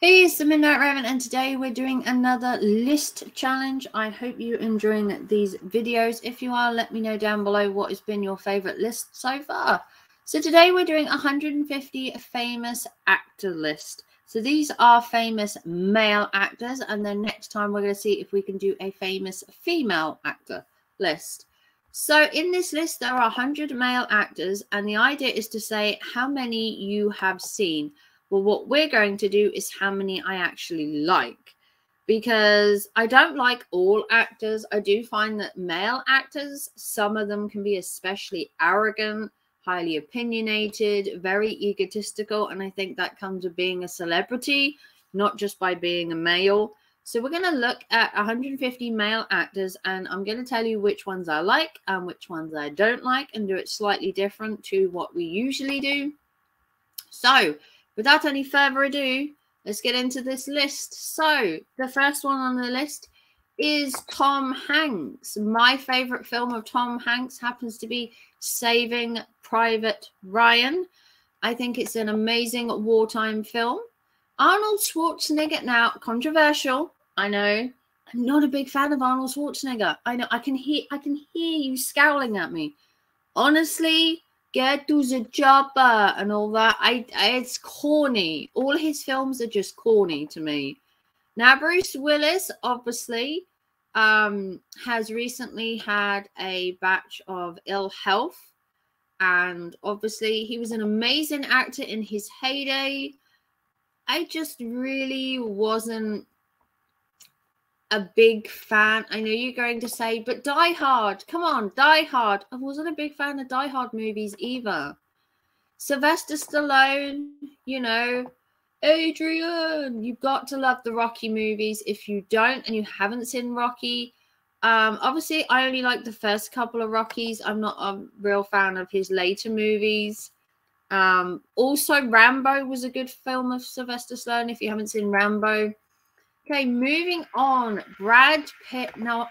Hey, it's the Midnight Raven, and today we're doing another list challenge. I hope you're enjoying these videos. If you are, let me know down below what has been your favorite list so far. So today we're doing 150 famous actor list. So these are famous male actors, and then next time we're going to see if we can do a famous female actor list. So in this list, there are 100 male actors, and the idea is to say how many you have seen. Well, what we're going to do is how many I actually like, because I don't like all actors. I do find that male actors, some of them can be especially arrogant, highly opinionated, very egotistical, and I think that comes with being a celebrity, not just by being a male. So we're going to look at 150 male actors, and I'm going to tell you which ones I like and which ones I don't like, and do it slightly different to what we usually do. So without any further ado, let's get into this list. So the first one on the list is Tom Hanks. My favorite film of Tom Hanks happens to be Saving Private Ryan. I think it's an amazing wartime film. Arnold Schwarzenegger, now controversial, I know. I'm not a big fan of Arnold Schwarzenegger. I know, I can hear you scowling at me. Honestly, get to the chopper and all that. It's corny. All his films are just corny to me. Now, Bruce Willis, obviously, has recently had a batch of ill health. And obviously, he was an amazing actor in his heyday. I just really wasn't a big fan. I know you're going to say, but Die Hard, come on, Die Hard. I wasn't a big fan of Die Hard movies either. Sylvester Stallone, you know, Adrian, you've got to love the Rocky movies. If you don't and you haven't seen Rocky, obviously I only like the first couple of Rockies. I'm not a real fan of his later movies. Also, Rambo was a good film of Sylvester Stallone if you haven't seen Rambo. Okay, moving on. Brad Pitt. Now,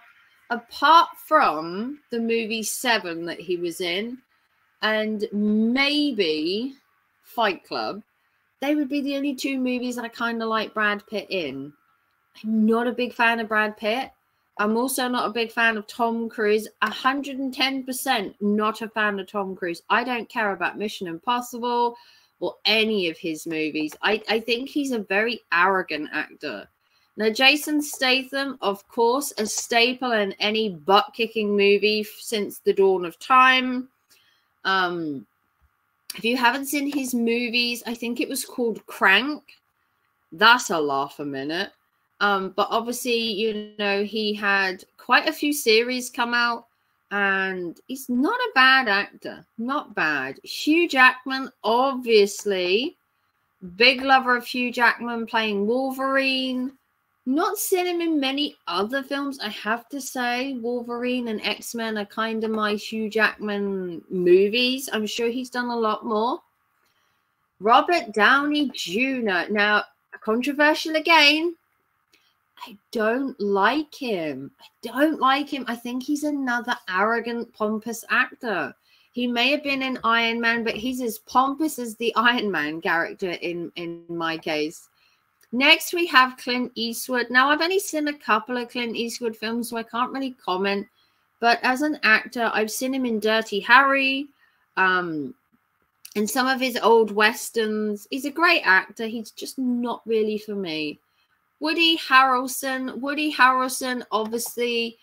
apart from the movie Seven that he was in, and maybe Fight Club, they would be the only two movies I kind of like Brad Pitt in. I'm not a big fan of Brad Pitt. I'm also not a big fan of Tom Cruise. 110% not a fan of Tom Cruise. I don't care about Mission Impossible or any of his movies. I think he's a very arrogant actor. Now, Jason Statham, of course, a staple in any butt-kicking movie since the dawn of time. If you haven't seen his movies, I think it was called Crank. That's a laugh a minute. But obviously, you know, he had quite a few series come out, and he's not a bad actor. Not bad. Hugh Jackman, obviously. Big lover of Hugh Jackman playing Wolverine. Not seen him in many other films, I have to say. Wolverine and X-Men are kind of my Hugh Jackman movies. I'm sure he's done a lot more. Robert Downey Jr. Now, controversial again. I don't like him. I think he's another arrogant, pompous actor. He may have been in Iron Man, but he's as pompous as the Iron Man character in my case. Next, we have Clint Eastwood. Now, I've only seen a couple of Clint Eastwood films, so I can't really comment. But as an actor, I've seen him in Dirty Harry, and some of his old westerns. He's a great actor. He's just not really for me. Woody Harrelson. Woody Harrelson obviously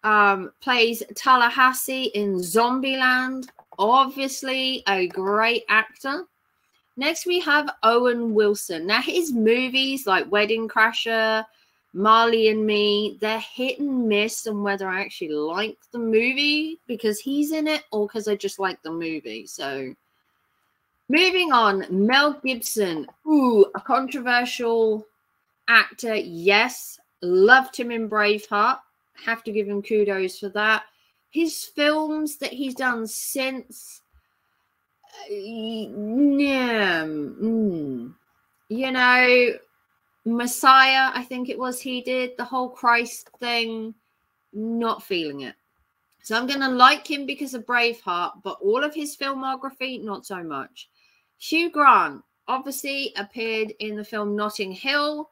plays Tallahassee in Zombieland. Obviously a great actor. Next, we have Owen Wilson. Now, his movies like Wedding Crasher, Marley and Me, they're hit and miss on whether I actually like the movie because he's in it or because I just like the movie. So, moving on, Mel Gibson. Ooh, a controversial actor, yes. Loved him in Braveheart. Have to give him kudos for that. His films that he's done since, you know, Messiah, I think it was he did. The whole Christ thing, not feeling it. So I'm going to like him because of Braveheart, but all of his filmography, not so much. Hugh Grant. obviously appeared in the film Notting Hill.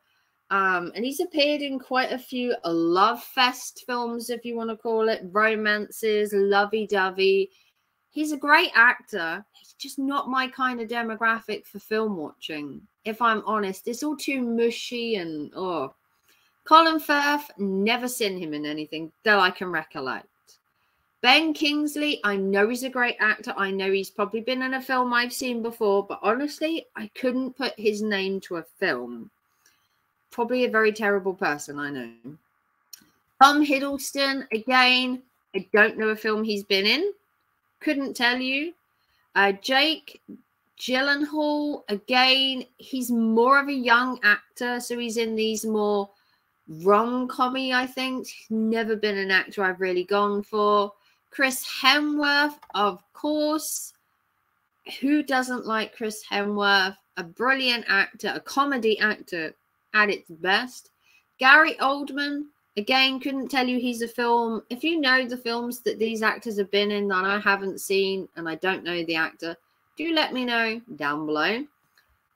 And he's appeared in quite a few love fest films, if you want to call it, romances, lovey-dovey. He's a great actor. He's just not my kind of demographic for film watching, if I'm honest. It's all too mushy and, oh. Colin Firth, never seen him in anything that I can recollect. Ben Kingsley, I know he's a great actor. I know he's probably been in a film I've seen before, but honestly, I couldn't put his name to a film. Probably a very terrible person, I know. Tom Hiddleston, again, I don't know a film he's been in. Couldn't tell you. Jake Gyllenhaal, again, he's more of a young actor, so he's in these more rom-commy, I think. He's never been an actor I've really gone for. Chris Hemsworth, of course. Who doesn't like Chris Hemsworth? A brilliant actor, a comedy actor at its best. Gary Oldman, again, couldn't tell you he's a film. If you know the films that these actors have been in that I haven't seen and I don't know the actor, do let me know down below.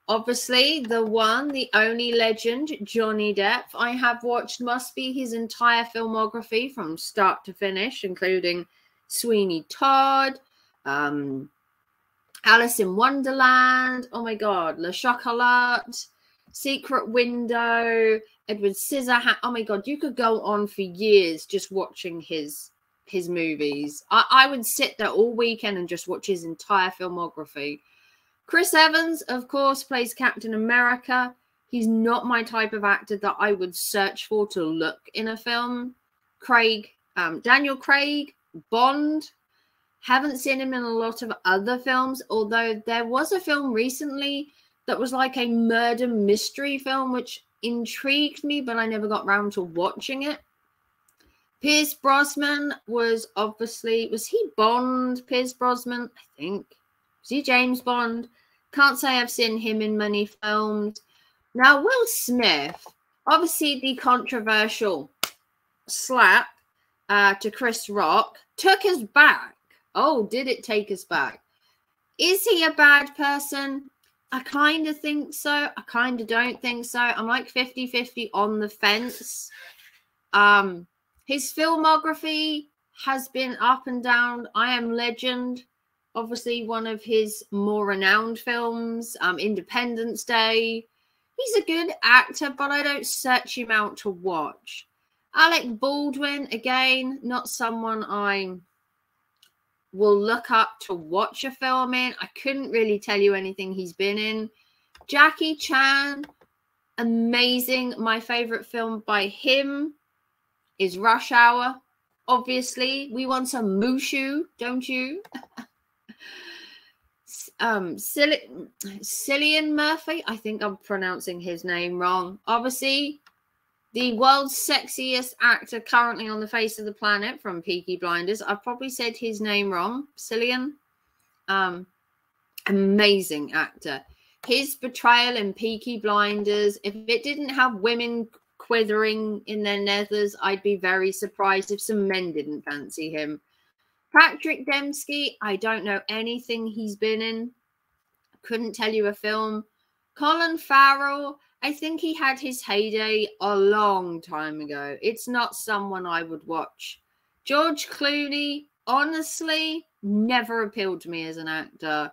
Obviously, the one, the only legend, Johnny Depp. I have watched must be his entire filmography from start to finish, including Sweeney Todd, Alice in Wonderland, oh my God, Le Chocolat, Secret Window, Edward Scissorhands. Oh my God, you could go on for years just watching his movies. I would sit there all weekend and just watch his entire filmography. Chris Evans, of course, plays Captain America. He's not my type of actor that I would search for to look in a film. Daniel Craig, Bond. Haven't seen him in a lot of other films, although there was a film recently that was like a murder mystery film, which intrigued me, but I never got round to watching it. Pierce Brosnan was obviously, was he Bond? Pierce Brosnan, I think. Was he James Bond? Can't say I've seen him in many films. Now, Will Smith, obviously the controversial slap to Chris Rock, took us back. Oh, did it take us back? Is he a bad person? I kind of think so. I kind of don't think so. I'm like 50-50 on the fence. His filmography has been up and down. I Am Legend, obviously one of his more renowned films. Independence Day. He's a good actor, but I don't search him out to watch. Alec Baldwin, again, not someone I will look up to watch a film in. I couldn't really tell you anything he's been in. Jackie Chan, amazing. My favorite film by him is Rush Hour. Obviously, we want some Mushu, don't you? Cillian Murphy, I think I'm pronouncing his name wrong. Obviously, the world's sexiest actor currently on the face of the planet from Peaky Blinders. I've probably said his name wrong. Cillian. Amazing actor. His portrayal in Peaky Blinders, if it didn't have women quivering in their nethers, I'd be very surprised if some men didn't fancy him. Patrick Dempsey, I don't know anything he's been in. Couldn't tell you a film. Colin Farrell, I think he had his heyday a long time ago. It's not someone I would watch. George Clooney, honestly, never appealed to me as an actor.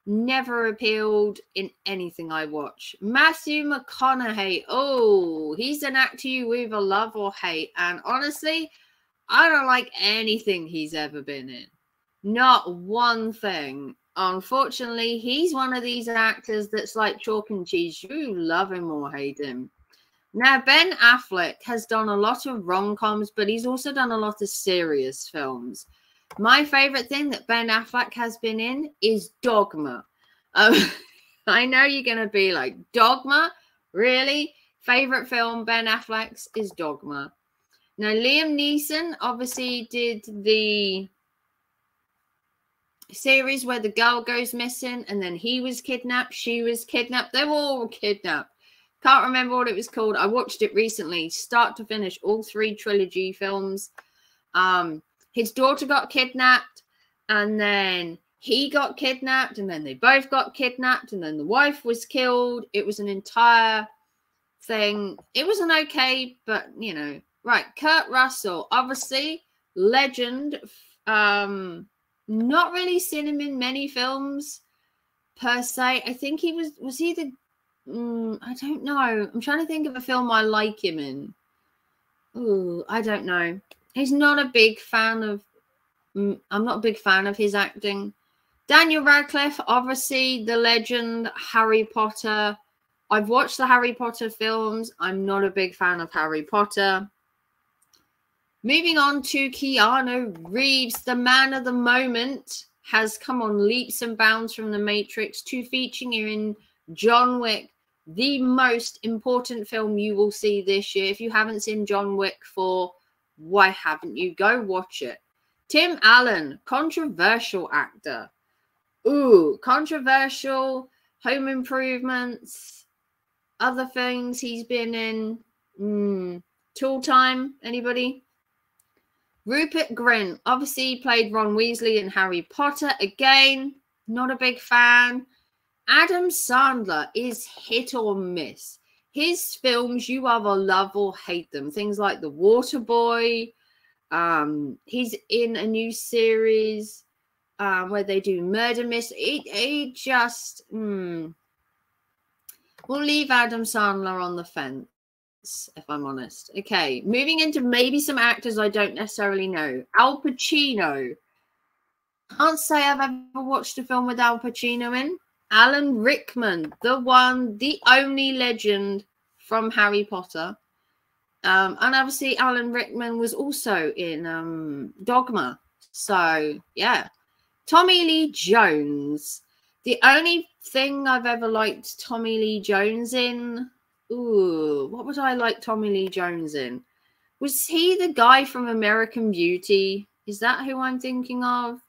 Never appealed in anything I watch. Matthew McConaughey, oh, he's an actor you either love or hate. And honestly, I don't like anything he's ever been in. Not one thing. Unfortunately, he's one of these actors that's like chalk and cheese. You love him or hate him. Now, Ben Affleck has done a lot of rom-coms, but he's also done a lot of serious films. My favorite thing that Ben Affleck has been in is Dogma. I know you're going to be like, Dogma? Really? Favorite film Ben Affleck's is Dogma. Now, Liam Neeson obviously did the series where the girl goes missing and then he was kidnapped, she was kidnapped. They were all kidnapped. Can't remember what it was called. I watched it recently, start to finish, all 3 trilogy films. His daughter got kidnapped and then he got kidnapped, and then they both got kidnapped, and then the wife was killed. It was an entire thing. It wasn't okay, but you know, right. Kurt Russell, obviously, legend. Not really seen him in many films per se. I think he was he the I don't know. I'm trying to think of a film I like him in. Oh, I don't know. He's not a big fan of I'm not a big fan of his acting. Daniel Radcliffe, obviously the legend, Harry Potter. I've watched the Harry Potter films. I'm not a big fan of Harry Potter. Moving on to Keanu Reeves, the man of the moment, has come on leaps and bounds from The Matrix to featuring in John Wick, the most important film you will see this year. If you haven't seen John Wick 4, why haven't you? Go watch it. Tim Allen, controversial actor. Ooh, controversial, Home Improvements, other things he's been in. Tool Time, anybody? Rupert Grint, obviously played Ron Weasley in Harry Potter. Again, not a big fan. Adam Sandler is hit or miss. His films, you either love or hate them. Things like The Waterboy. He's in a new series where they do murder mystery. It just... We'll leave Adam Sandler on the fence, if I'm honest. Okay, moving into maybe some actors I don't necessarily know. Al Pacino. Can't say I've ever watched a film with Al Pacino in. Alan Rickman, the one, the only legend from Harry Potter. And obviously Alan Rickman was also in Dogma. So, yeah. Tommy Lee Jones. The only thing I've ever liked Tommy Lee Jones in... Ooh, what would I like Tommy Lee Jones in? Was he the guy from American Beauty? Is that who I'm thinking of?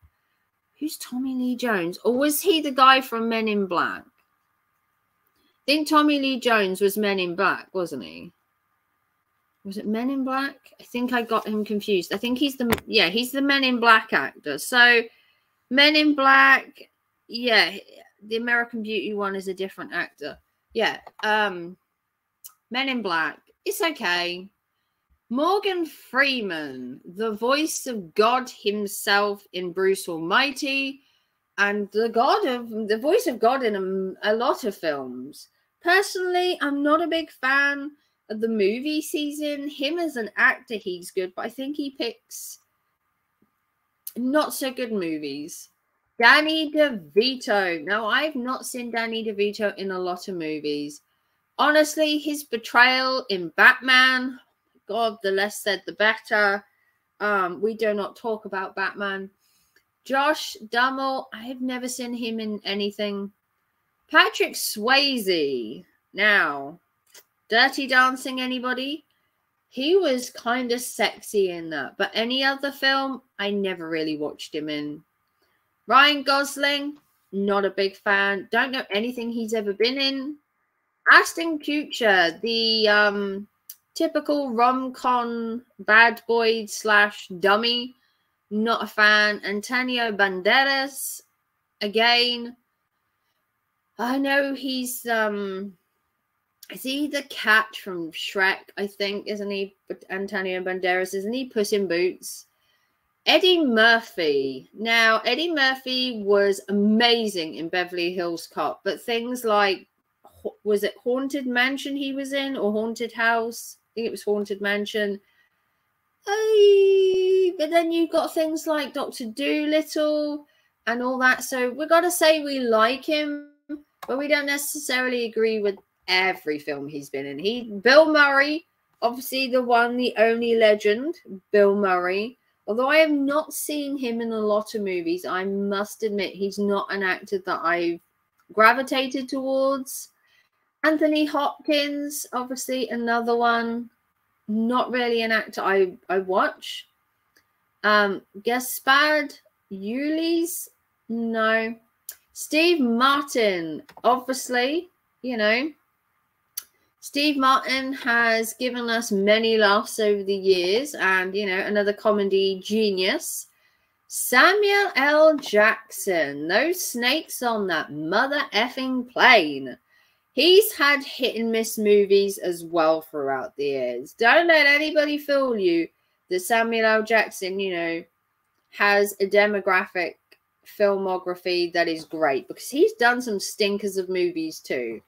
Who's Tommy Lee Jones? Or was he the guy from Men in Black? I think Tommy Lee Jones was Men in Black, wasn't he? Was it Men in Black? I think I got him confused. I think he's the, yeah, he's the Men in Black actor. So Men in Black, yeah, the American Beauty one is a different actor. Yeah, Men in Black, it's okay. Morgan Freeman, the voice of God himself in Bruce Almighty, and the voice of God in a lot of films. Personally, I'm not a big fan of the movie season. Him as an actor, he's good, but I think he picks not so good movies. Danny DeVito. Now, I've not seen Danny DeVito in a lot of movies. Honestly, his portrayal in Batman, God, the less said, the better. We do not talk about Batman. Josh Duhamel, I have never seen him in anything. Patrick Swayze. Now, Dirty Dancing, anybody? He was kind of sexy in that. But any other film, I never really watched him in. Ryan Gosling, not a big fan. Don't know anything he's ever been in. Ashton Kutcher, the typical rom-com bad boy / dummy, not a fan. Antonio Banderas, again, I know he's is he the cat from Shrek, I think, isn't he? Antonio Banderas, isn't he? Puss in Boots. Eddie Murphy. Now, Eddie Murphy was amazing in Beverly Hills Cop, but things like, was it Haunted Mansion he was in, or Haunted House? I think it was Haunted Mansion. But then you've got things like Dr. Dolittle and all that. So we've got to say we like him, but we don't necessarily agree with every film he's been in. Bill Murray, obviously the one, the only legend, Bill Murray. Although I have not seen him in a lot of movies, I must admit he's not an actor that I've gravitated towards. Anthony Hopkins, obviously another one. Not really an actor I watch. Gaspard Ullies, no. Steve Martin, obviously, you know. Steve Martin has given us many laughs over the years, and, you know, another comedy genius. Samuel L. Jackson. Those snakes on that mother effing plane. He's had hit and miss movies as well throughout the years. Don't let anybody fool you that Samuel L. Jackson, you know, has a demographic filmography that is great, because he's done some stinkers of movies too.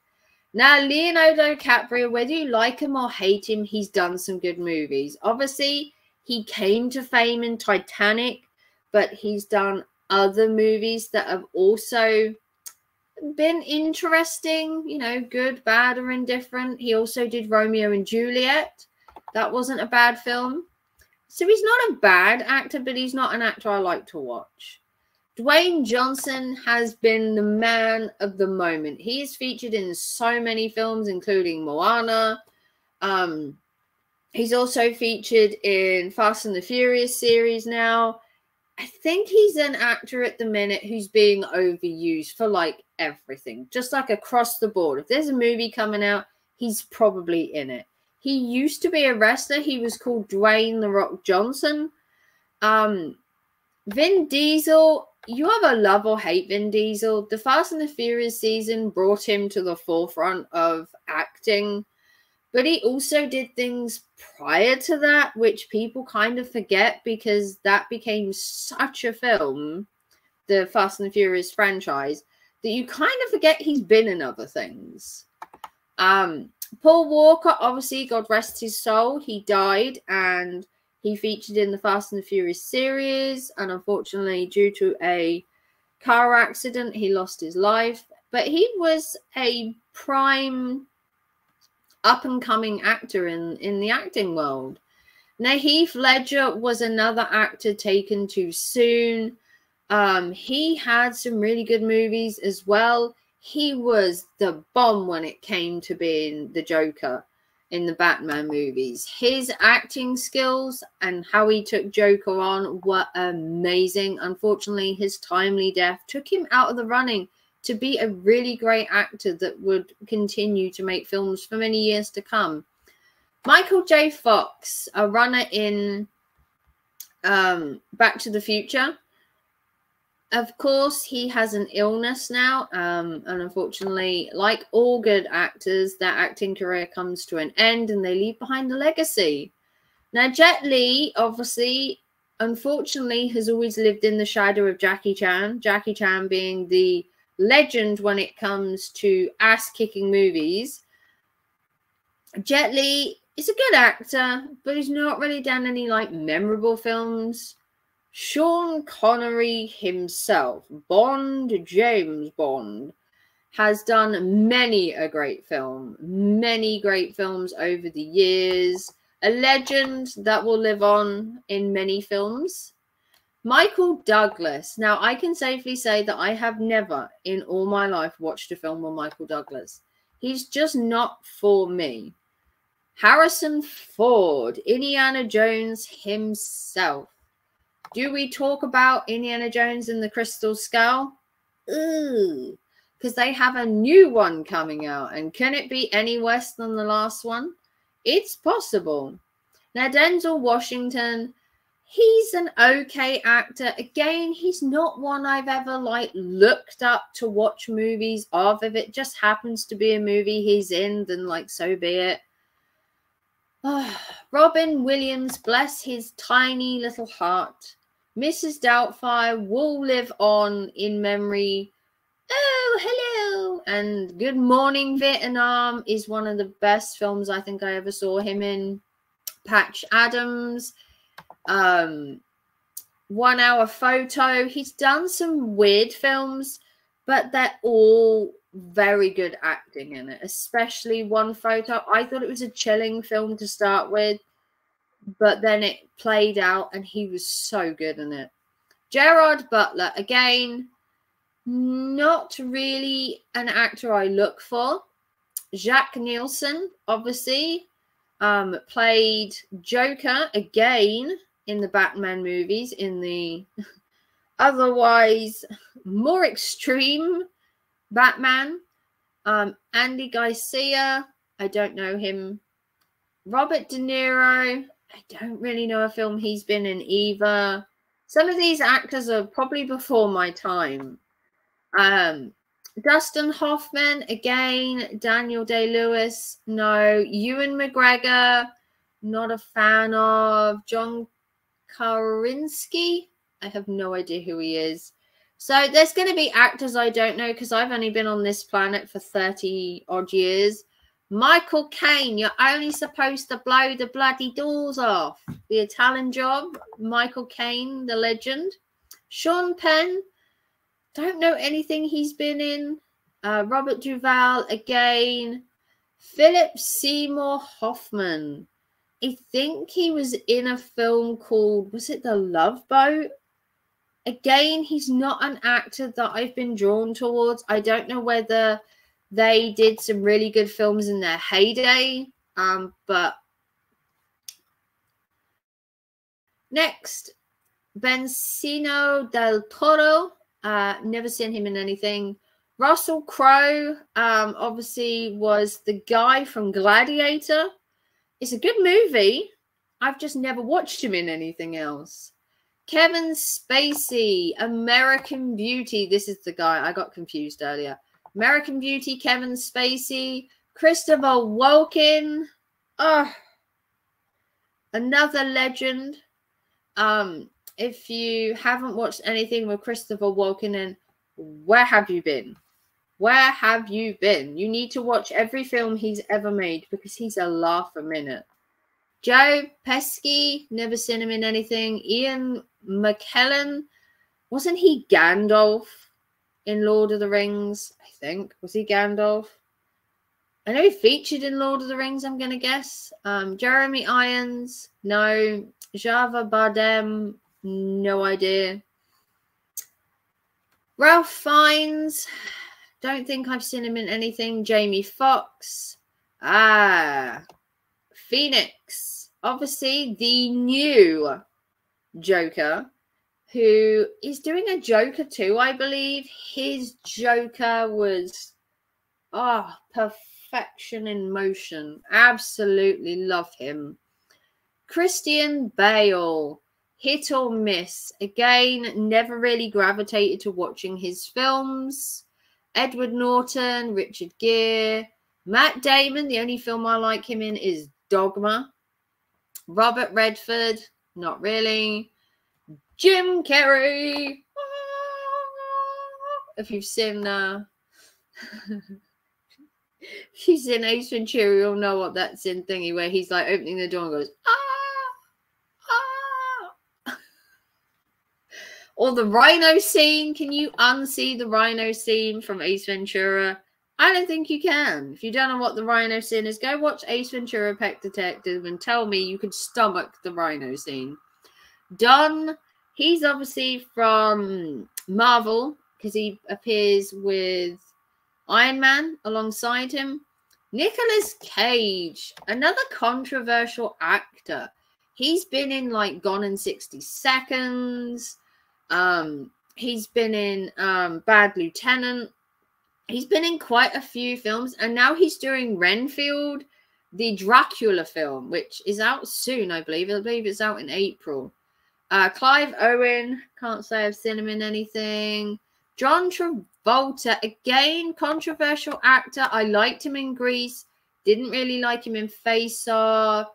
Now, Leonardo DiCaprio, whether you like him or hate him, he's done some good movies. Obviously, he came to fame in Titanic, but he's done other movies that have also been interesting, you know, good, bad, or indifferent. He also did Romeo and Juliet. That wasn't a bad film. So he's not a bad actor, but he's not an actor I like to watch. Dwayne Johnson has been the man of the moment. He is featured in so many films, including Moana. He's also featured in Fast and the Furious series now. I think he's an actor at the minute who's being overused for like everything, just like across the board. If there's a movie coming out, he's probably in it. He used to be a wrestler. He was called Dwayne The Rock Johnson. Vin Diesel, you either love or hate Vin Diesel. The Fast and the Furious season brought him to the forefront of acting, but he also did things prior to that, which people kind of forget, because that became such a film, the Fast and the Furious franchise, that you kind of forget he's been in other things. Paul Walker, obviously, God rest his soul, he died, and he featured in the Fast and the Furious series, and unfortunately, due to a car accident, he lost his life. But he was a prime up-and-coming actor in the acting world. Now, Heath Ledger was another actor taken too soon. He had some really good movies as well. He was the bomb when it came to being the Joker in the Batman movies. His acting skills and how he took Joker on were amazing. Unfortunately, his timely death took him out of the running to be a really great actor that would continue to make films for many years to come. Michael J. Fox, a runner in Back to the Future. Of course, he has an illness now, and unfortunately, like all good actors, their acting career comes to an end and they leave behind a legacy. Now, Jet Li, obviously, unfortunately, has always lived in the shadow of Jackie Chan. Jackie Chan being the legend when it comes to ass-kicking movies. Jet Li is a good actor, but he's not really done any, like, memorable films. Sean Connery himself, Bond, James Bond, has done many a great film, many great films over the years. A legend that will live on in many films. Michael Douglas. Now, I can safely say that I have never in all my life watched a film with Michael Douglas. He's just not for me. Harrison Ford, Indiana Jones himself. Do we talk about Indiana Jones and the Crystal Skull? Ooh, because they have a new one coming out. And can it be any worse than the last one? It's possible. Now, Denzel Washington, he's an okay actor. Again, he's not one I've ever, like, looked up to watch movies of. If it just happens to be a movie he's in, then, like, so be it. Robin Williams, bless his tiny little heart. Mrs. Doubtfire will live on in memory. Oh, hello. And Good Morning Vietnam is one of the best films I think I ever saw him in. Patch Adams. 1 Hour Photo. He's done some weird films, but they're all very good acting in it, especially One Photo. I thought it was a chilling film to start with, but then it played out and he was so good in it. Gerard Butler, again, not really an actor I look for. Jack Nicholson, obviously, played Joker again in the Batman movies, in the otherwise more extreme Batman. Andy Garcia, I don't know him. Robert De Niro, I don't really know a film he's been in either. Some of these actors are probably before my time. Dustin Hoffman, again. Daniel Day-Lewis, no. Ewan McGregor, not a fan of. John Krasinski, I have no idea who he is. So there's going to be actors I don't know because I've only been on this planet for 30 odd years. Michael Caine, you're only supposed to blow the bloody doors off. The Italian Job, Michael Caine, the legend. Sean Penn, don't know anything he's been in. Robert Duvall, again. Philip Seymour Hoffman. I think he was in a film called, was it The Love Boat? Again, he's not an actor that I've been drawn towards. I don't know whether they did some really good films in their heyday. But next, Benicio del Toro. Never seen him in anything. Russell Crowe, obviously, was the guy from Gladiator. It's a good movie. I've just never watched him in anything else. Kevin Spacey, American Beauty. This is the guy. I got confused earlier. American Beauty, Kevin Spacey. Christopher Walken. Oh, another legend. If you haven't watched anything with Christopher Walken, then where have you been? Where have you been? You need to watch every film he's ever made because he's a laugh a minute. Joe Pesci, never seen him in anything. Ian McKellen, wasn't he Gandalf in Lord of the Rings? I think. Was he Gandalf? I know he featured in Lord of the Rings, I'm going to guess. Jeremy Irons, no. Javier Bardem, no idea. Ralph Fiennes, don't think I've seen him in anything. Jamie Foxx. Phoenix. Obviously, the new Joker, who is doing a Joker 2, I believe. His Joker was, perfection in motion. Absolutely love him. Christian Bale. Hit or miss. Again, never really gravitated to watching his films. Edward Norton, Richard Gere. Matt Damon, the only film I like him in is Dogma. Robert Redford, not really. Jim Carrey. If you've seen he's in Ace Ventura, you'll know what that's in thingy where he's like opening the door and goes, Or the rhino scene. Can you unsee the rhino scene from Ace Ventura? I don't think you can. If you don't know what the rhino scene is, go watch Ace Ventura Pet Detective and tell me you could stomach the rhino scene. Don, he's obviously from Marvel because he appears with Iron Man alongside him. Nicolas Cage, another controversial actor. He's been in like Gone in 60 Seconds. He's been in Bad Lieutenant. He's been in quite a few films, and now he's doing Renfield, the Dracula film, which is out soon, I believe. I believe it's out in April. Clive Owen, can't say I've seen him in anything. John Travolta, again, controversial actor. I liked him in Grease. Didn't really like him in Face Off.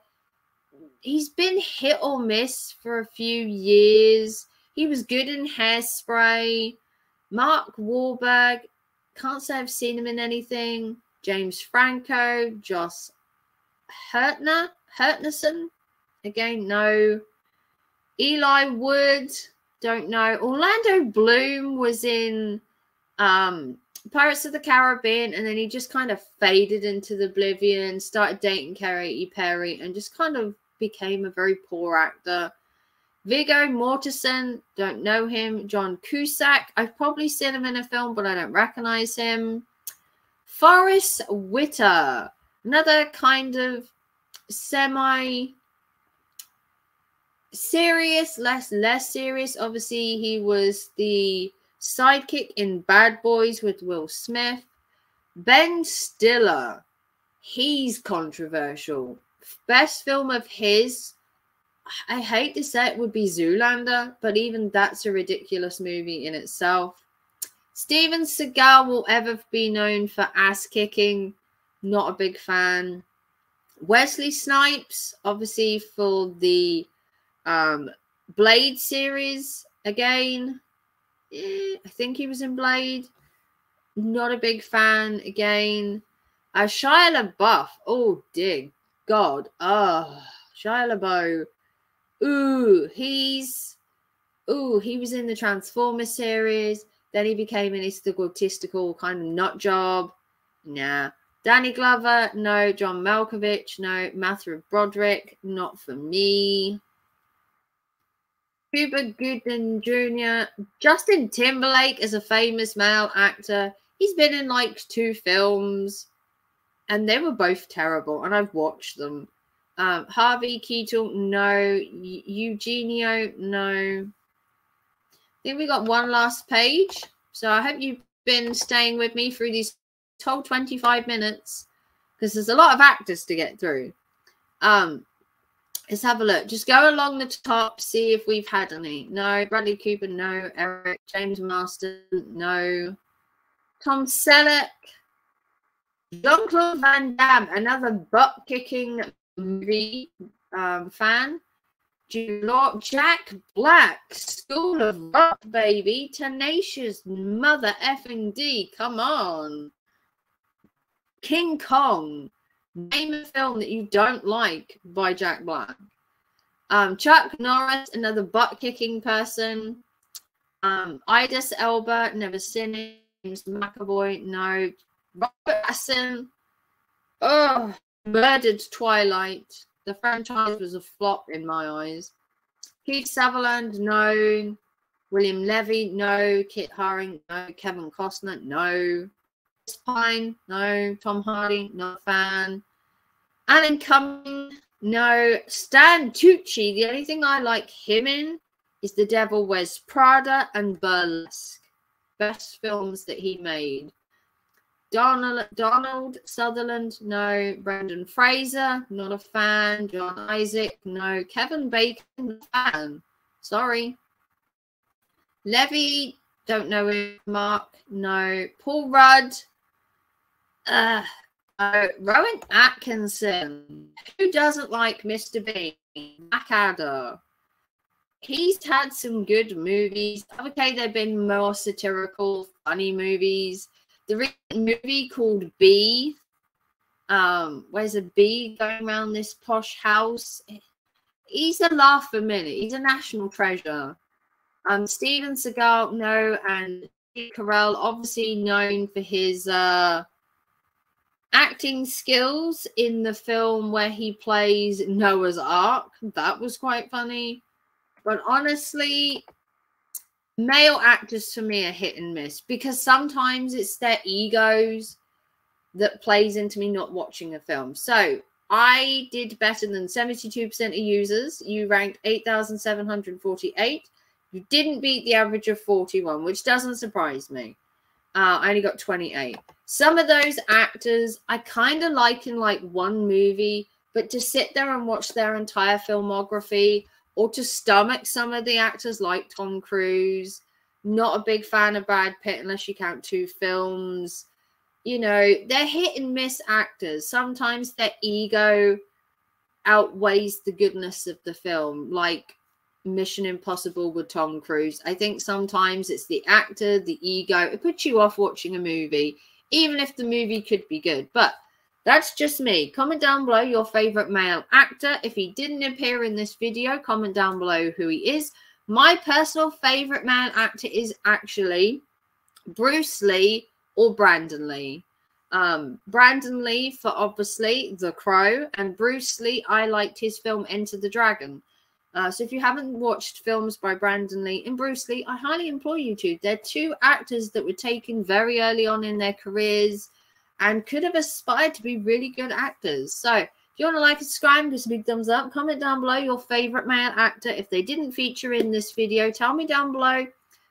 He's been hit or miss for a few years. He was good in Hairspray. Mark Wahlberg, can't say I've seen him in anything. James Franco, Josh Hutcherson, again, no. Eli Wood, don't know. Orlando Bloom was in Pirates of the Caribbean, and then he just kind of faded into the oblivion, started dating Katy Perry, and just kind of became a very poor actor. Viggo Mortensen, don't know him. John Cusack, I've probably seen him in a film, but I don't recognize him. Forrest Whitaker, another kind of semi-serious, less serious. Obviously, he was the sidekick in Bad Boys with Will Smith. Ben Stiller, he's controversial. Best film of his I hate to say it would be Zoolander, but even that's a ridiculous movie in itself. Steven Seagal will ever be known for ass kicking. Not a big fan. Wesley Snipes, obviously for the Blade series again. I think he was in Blade. Not a big fan again. Shia LaBeouf. Oh, dear God. Oh, Shia LaBeouf. He was in the Transformers series. Then he became an egotistical kind of nut job. Nah. Danny Glover, no. John Malkovich, no. Matthew Broderick, not for me. Cuba Gooding Jr. Justin Timberlake is a famous male actor. He's been in like 2 films, and they were both terrible, and I've watched them. Harvey Keitel, no. Eugenio, no. I think we got one last page. So I hope you've been staying with me through these whole 25 minutes, because there's a lot of actors to get through. Let's have a look. Just go along the top, see if we've had any. No. Bradley Cooper, no. Eric James Marsden, no. Tom Selleck. Jean-Claude Van Damme, another butt-kicking movie fan. Jack Black, School of Rock, baby. Tenacious mother effing D. Come on. King Kong. Name a film that you don't like by Jack Black. Chuck Norris, another butt-kicking person. Idris Elba, never seen it. James McAvoy, no. Robert Pattinson. Oh, Murdered Twilight. The franchise was a flop in my eyes. Keith Sutherland, no. William Levy, no. Kit Haring, no. Kevin Costner, no. Chris Pine, no. Tom Hardy, not a fan. Alan Cumming, no. Stan Tucci, the only thing I like him in is The Devil Wears Prada and Burlesque. Best films that he made. Donald Sutherland, no. Brendan Fraser, not a fan. John Isaac, no. Kevin Bacon, fan. Sorry. Levy, don't know him. Mark, no. Paul Rudd, Rowan Atkinson. Who doesn't like Mr. Bean? Blackadder. He's had some good movies. Okay, they've been more satirical, funny movies. The recent movie called Bee. Where's a bee going around this posh house? He's a laugh a minute. He's a national treasure. Steven Seagal, no, and Steve Carell, obviously known for his acting skills in the film where he plays Noah's Ark. That was quite funny. But honestly, male actors for me are hit and miss, because sometimes it's their egos that plays into me not watching a film. So I did better than 72% of users. You ranked 8,748. You didn't beat the average of 41, which doesn't surprise me. I only got 28. Some of those actors I kind of like in like one movie, but to sit there and watch their entire filmography, or to stomach some of the actors like Tom Cruise, not a big fan of Brad Pitt unless you count 2 films. You know, they're hit and miss actors. Sometimes their ego outweighs the goodness of the film, like Mission Impossible with Tom Cruise. I think sometimes it's the actor, the ego. It puts you off watching a movie, even if the movie could be good. But that's just me. Comment down below your favorite male actor. If he didn't appear in this video, comment down below who he is. My personal favorite male actor is actually Bruce Lee or Brandon Lee. Brandon Lee for obviously The Crow, and Bruce Lee, I liked his film Enter the Dragon. So if you haven't watched films by Brandon Lee and Bruce Lee, I highly implore you to. They're 2 actors that were taken very early on in their careers and could have aspired to be really good actors. So if you want to like and subscribe, give us a big thumbs up. Comment down below your favorite male actor. If they didn't feature in this video, tell me down below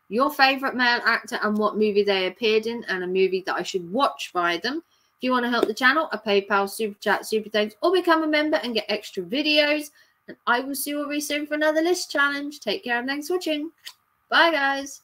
your favorite male actor and what movie they appeared in, and a movie that I should watch by them. If you want to help the channel, a PayPal, Super Chat, Super Thanks, or become a member and get extra videos. And I will see you all very soon for another list challenge. Take care and thanks for watching. Bye, guys.